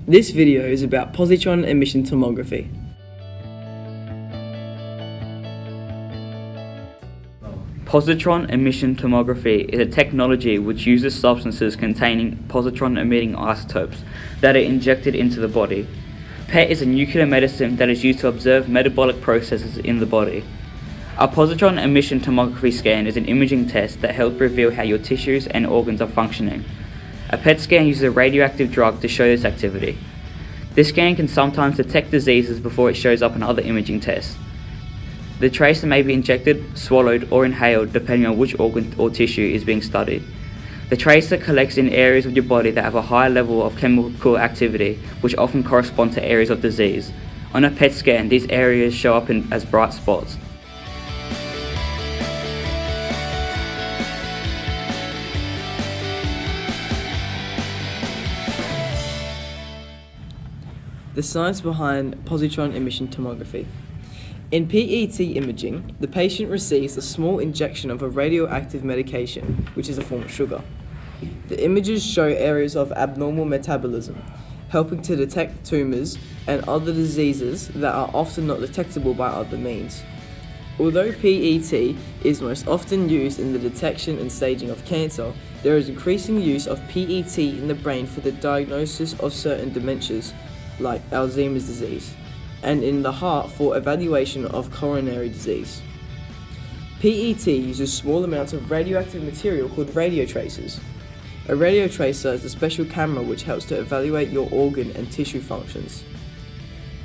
This video is about positron emission tomography. Positron emission tomography is a technology which uses substances containing positron-emitting isotopes that are injected into the body. PET is a nuclear medicine that is used to observe metabolic processes in the body. A positron emission tomography scan is an imaging test that helps reveal how your tissues and organs are functioning. A PET scan uses a radioactive drug to show this activity. This scan can sometimes detect diseases before it shows up in other imaging tests. The tracer may be injected, swallowed, or inhaled depending on which organ or tissue is being studied. The tracer collects in areas of your body that have a high level of chemical activity, which often correspond to areas of disease. On a PET scan, these areas show up as bright spots. The science behind positron emission tomography. In PET imaging, the patient receives a small injection of a radioactive medication, which is a form of sugar. The images show areas of abnormal metabolism, helping to detect tumors and other diseases that are often not detectable by other means. Although PET is most often used in the detection and staging of cancer, there is increasing use of PET in the brain for the diagnosis of certain dementias, like Alzheimer's disease, and in the heart for evaluation of coronary disease. PET uses small amounts of radioactive material called radio tracers. A radio tracer is a special camera which helps to evaluate your organ and tissue functions.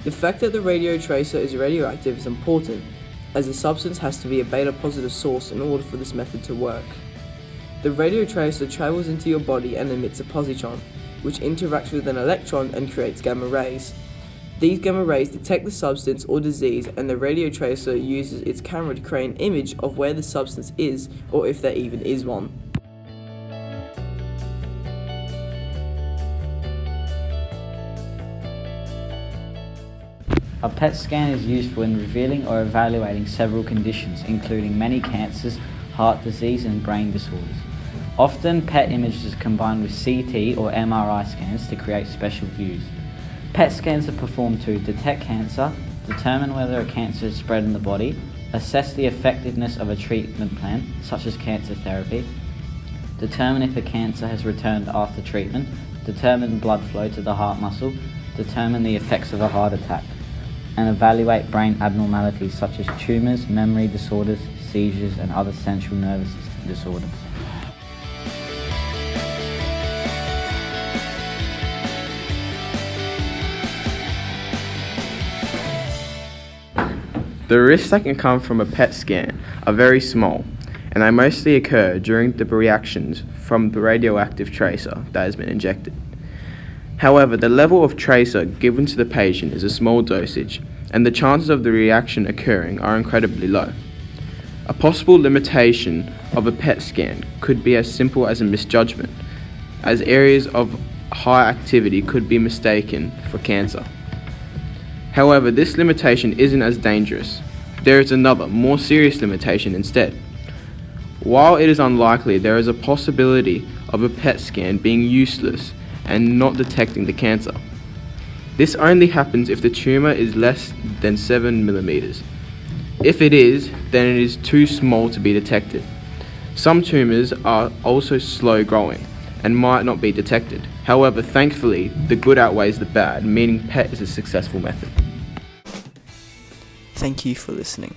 The fact that the radio tracer is radioactive is important, as the substance has to be a beta-positive source in order for this method to work. The radio tracer travels into your body and emits a positron, which interacts with an electron and creates gamma rays. These gamma rays detect the substance or disease, and the radio tracer uses its camera to create an image of where the substance is, or if there even is one. A PET scan is used for revealing or evaluating several conditions, including many cancers, heart disease, and brain disorders. Often, PET images are combined with CT or MRI scans to create special views. PET scans are performed to detect cancer, determine whether a cancer is spread in the body, assess the effectiveness of a treatment plan, such as cancer therapy, determine if a cancer has returned after treatment, determine blood flow to the heart muscle, determine the effects of a heart attack, and evaluate brain abnormalities such as tumours, memory disorders, seizures, and other central nervous system disorders. The risks that can come from a PET scan are very small, and they mostly occur during the reactions from the radioactive tracer that has been injected. However, the level of tracer given to the patient is a small dosage, and the chances of the reaction occurring are incredibly low. A possible limitation of a PET scan could be as simple as a misjudgment, as areas of high activity could be mistaken for cancer. However, this limitation isn't as dangerous. There is another, more serious limitation instead. While it is unlikely, there is a possibility of a PET scan being useless and not detecting the cancer. This only happens if the tumour is less than 7 millimeters. If it is, then it is too small to be detected. Some tumours are also slow growing and might not be detected. However, thankfully, the good outweighs the bad, meaning PET is a successful method. Thank you for listening.